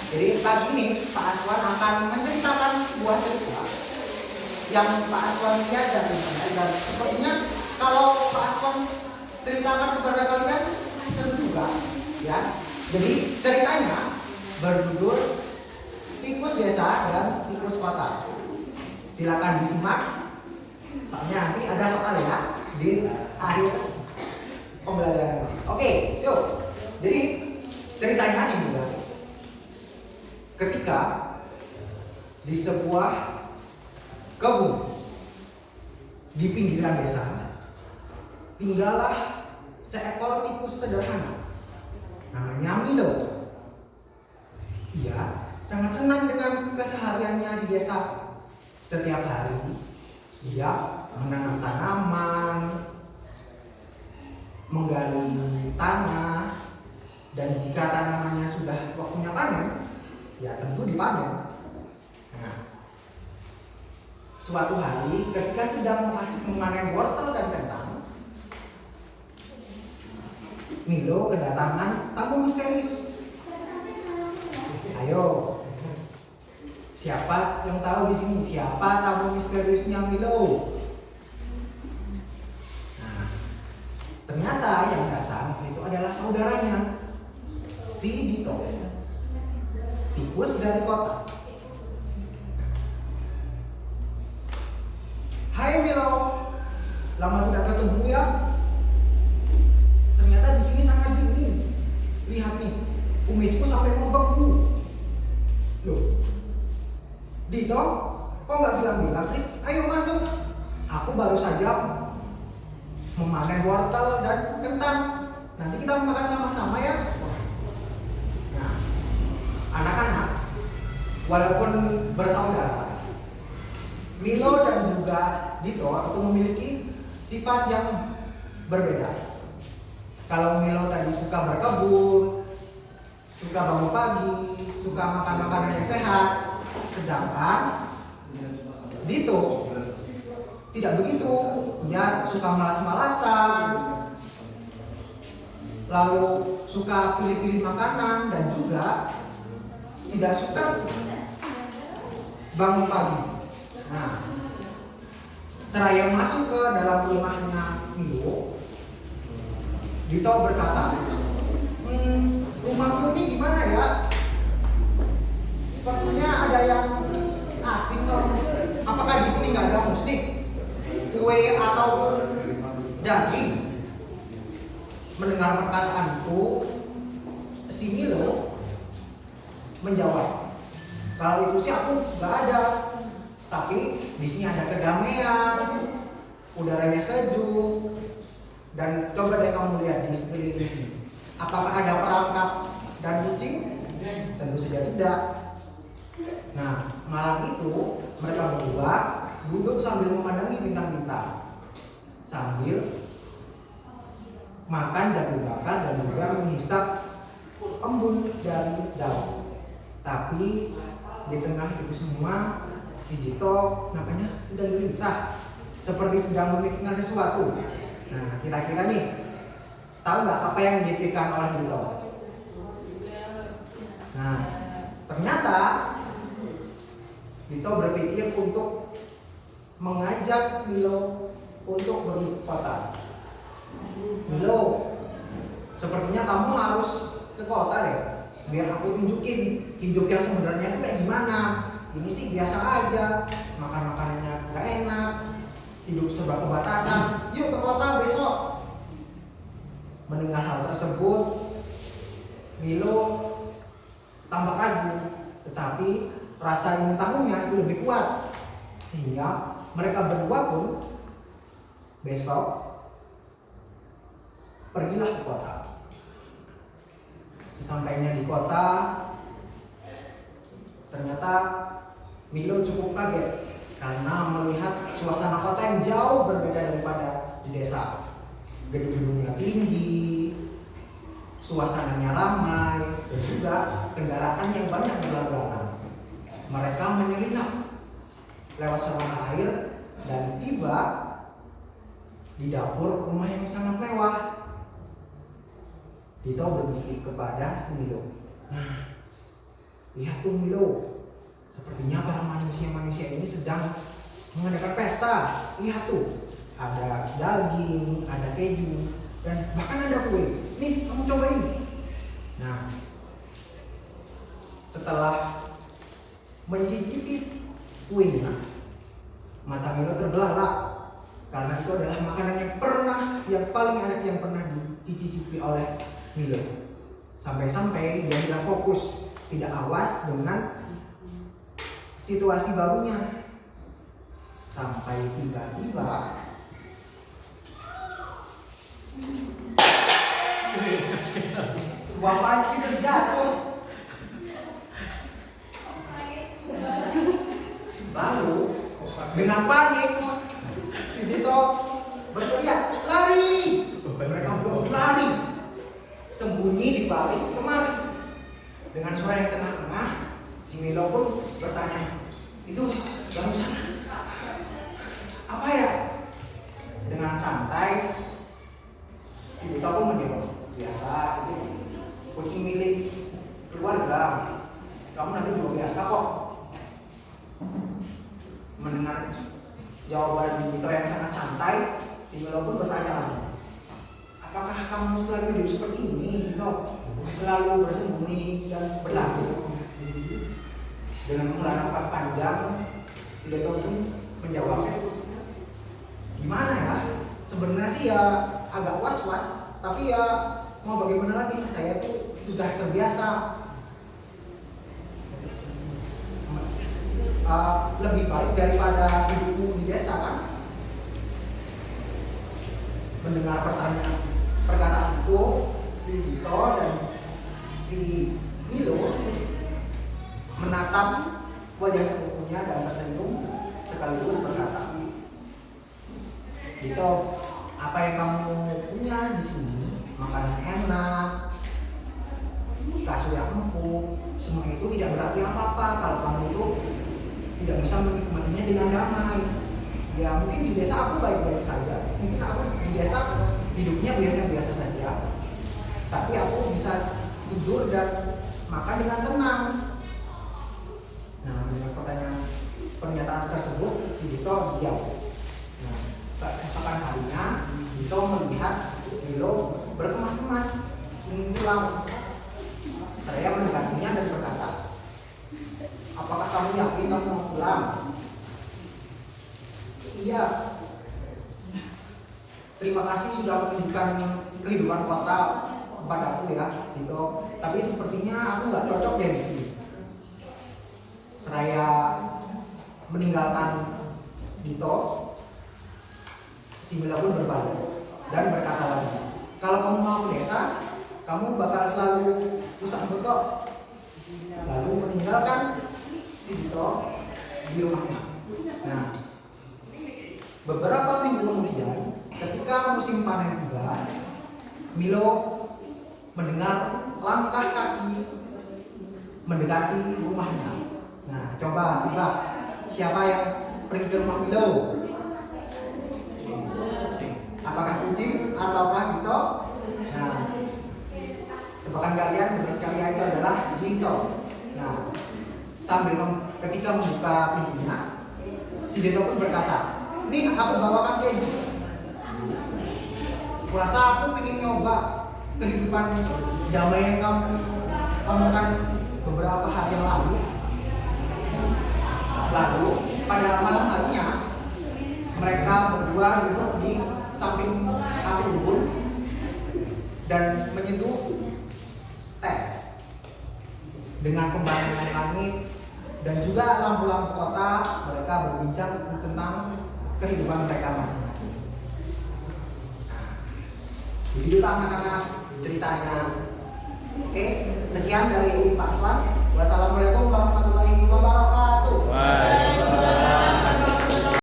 Jadi pagi ini Pak Aswan akan menceritakan sebuah cerita yang Pak Aswan lihat dan sepertinya kalau Pak Aswan ceritakan kepada kalian seru juga, ya. Jadi ceritanya berjudul Tikus Desa dan Tikus Kota. Silakan disimak. Soalnya nanti ada soal ya di akhir pembelajaran. Oke, yuk. Jadi ceritanya nih juga. Ketika di sebuah kebun di pinggiran desa tinggallah seekor tikus sederhana namanya Milo. Ia sangat senang dengan kesehariannya di desa. Setiap hari ia menanam tanaman, menggali tanah, dan jika tanamannya sudah waktunya panen, ya tentu dipanen. Nah, suatu hari ketika sedang asik memanen wortel dan kentang, Milo kedatangan tamu misterius. Ayo, siapa yang tahu di sini siapa tamu misteriusnya Milo? Nah, ternyata yang datang itu adalah saudaranya, si Dito, tikus dari kota. Hai Milo, lama tidak ketemu ya. Ternyata di sini sangat dingin. Lihat nih, kumisku sampai membeku. Loh, Dito, kok nggak bilang-bilang sih? Ayo masuk. Aku baru saja memanen wortel dan kentang. Nanti kita makan sama-sama ya. Nah, anak-anak, walaupun bersaudara, Milo dan juga Dito itu memiliki sifat yang berbeda. Kalau Milo tadi suka berkebun, suka bangun pagi, suka makan makanan yang sehat, sedangkan Dito tidak begitu. Ia suka malas-malasan, lalu suka pilih-pilih makanan dan juga tidak suka bangun pagi. Nah, seraya masuk ke dalam rumahnya Milo, Dito berkata, rumahmu ini gimana ya? Sepertinya ada yang asing loh. Apakah di sini nggak ada musik, kue ataupun daging? Mendengar perkataan itu, si Milo menjawab, kalau itu sih aku nggak ada. Tapi di sini ada kedamaian, udaranya sejuk, dan coba deh kamu lihat di sekeliling sini. Apakah ada perangkap dan kucing? Tentu saja tidak. Nah, malam itu mereka berdua duduk sambil memandangi bintang-bintang, sambil makan jagung bakar dan juga menghisap embun dari daun. Tapi di tengah itu semua, si Dito namanya sedang gelisah, seperti sedang memikirkan sesuatu. Nah, kira-kira nih, tahu nggak apa yang dipikirkan oleh Dito? Nah, ternyata Dito berpikir untuk mengajak Milo untuk pergi ke kota. Milo, sepertinya kamu harus ke kota deh, biar aku tunjukin hidup yang sebenarnya itu kayak gimana. Ini sih biasa aja, makan makanannya gak enak, hidup serba kebatasan. Yuk ke kota besok. Mendengar hal tersebut, Milo tampak ragu, tetapi rasa ingin tahunya itu lebih kuat, sehingga mereka berdua pun besok pergilah ke kota. Sesampainya di kota, ternyata Milo cukup kaget karena melihat suasana kota yang jauh berbeda daripada di desa. Gedung-gedungnya tinggi, suasananya ramai, dan juga kendaraan yang banyak berlalu-lalang. Mereka menyelinap lewat saluran air dan tiba di dapur rumah yang sangat mewah. Dito berbisik kepada si Milo, "Nah, lihat tuh Milo, sepertinya para manusia-manusia ini sedang mengadakan pesta. Lihat tuh, ada daging, ada keju, dan bahkan ada kue. Nih, kamu cobain. Nah, setelah mencicipi kuenya, mata Milo terbelalak karena itu adalah makanan yang paling enak yang pernah dicicipi oleh Milo. Sampai-sampai dia tidak fokus, tidak awas dengan situasi barunya. Sampai tiba-tiba sebuah panci terjatuh. Lalu dengan panik si Dito berteriak, lari! Mereka berdua lari, sembunyi di balik lemari. Dengan suara yang tengah-tengah, si Milo pun bertanya, itu dalam sana apa ya? Dengan santai si Dito pun menjawab, biasa, itu kucing milik keluarga, kamu nanti juga biasa kok. Mendengar jawaban Dito yang sangat santai, si Milo pun bertanya lagi, apakah kamu selalu hidup seperti ini, Dito? Selalu bersembunyi dan berlaku? Dengan menghela nafas panjang, si Dito pun menjawab, gimana ya? Sebenarnya sih ya agak was-was, tapi ya mau bagaimana lagi? Saya tuh sudah terbiasa. Lebih baik daripada hidupmu di desa kan? Mendengar perkataan itu, si Dito dan si Milo menatap wajah sepupunya dan tersenyum sekaligus berkata, Dito, apa yang kamu punya di sini? Makanan enak, kasur yang empuk, semua itu tidak berarti apa-apa kalau kamu itu tidak bisa menikmatinya dengan damai. Ya mungkin di desa aku baik-baik saja, mungkin aku di desa hidupnya biasa-biasa saja, tapi aku bisa tidur dan makan dengan tenang. Nah, dengan pernyataan tersebut, si Dito diam. Nah, keesokan harinya, Dito melihat Milo berkemas-kemas ingin pulang. Saya mendekatinya dan berkata, apakah kamu yakin kamu mau pulang? Iya. Terima kasih sudah menunjukkan kehidupan kota kepadaku ya, Dito. Tapi sepertinya aku nggak cocok deh di sini. Seraya meninggalkan Dito, si Milo pun berbalik dan berkata lagi, kalau kamu mau ke desa, kamu bakal selalu rusak betok. Lalu meninggalkan si Dito di rumahnya. Nah, beberapa minggu kemudian, ketika musim panen tiba, Milo mendengar langkah kaki mendekati rumahnya. Nah, coba tebak siapa yang pergi ke rumah Milo? Apakah kucing ataukah Dito? Nah, tebakan kalian menurut kalian itu adalah Dito. Nah, ketika membuka pintunya, si Dito pun berkata, ini aku bawakan keju. Kurasa aku ingin nyoba kehidupan damai yang kamu omongkan beberapa hari yang lalu. Lalu pada malam harinya, mereka berdua duduk di samping api unggun dan menyeduh teh dengan pemandangan langit dan juga lampu-lampu kota. Mereka berbincang tentang kehidupan mereka masing-masing. Jadi itu anak-anak ceritanya. Oke, sekian dari Pak Swan. Wassalamualaikum warahmatullahi wabarakatuh.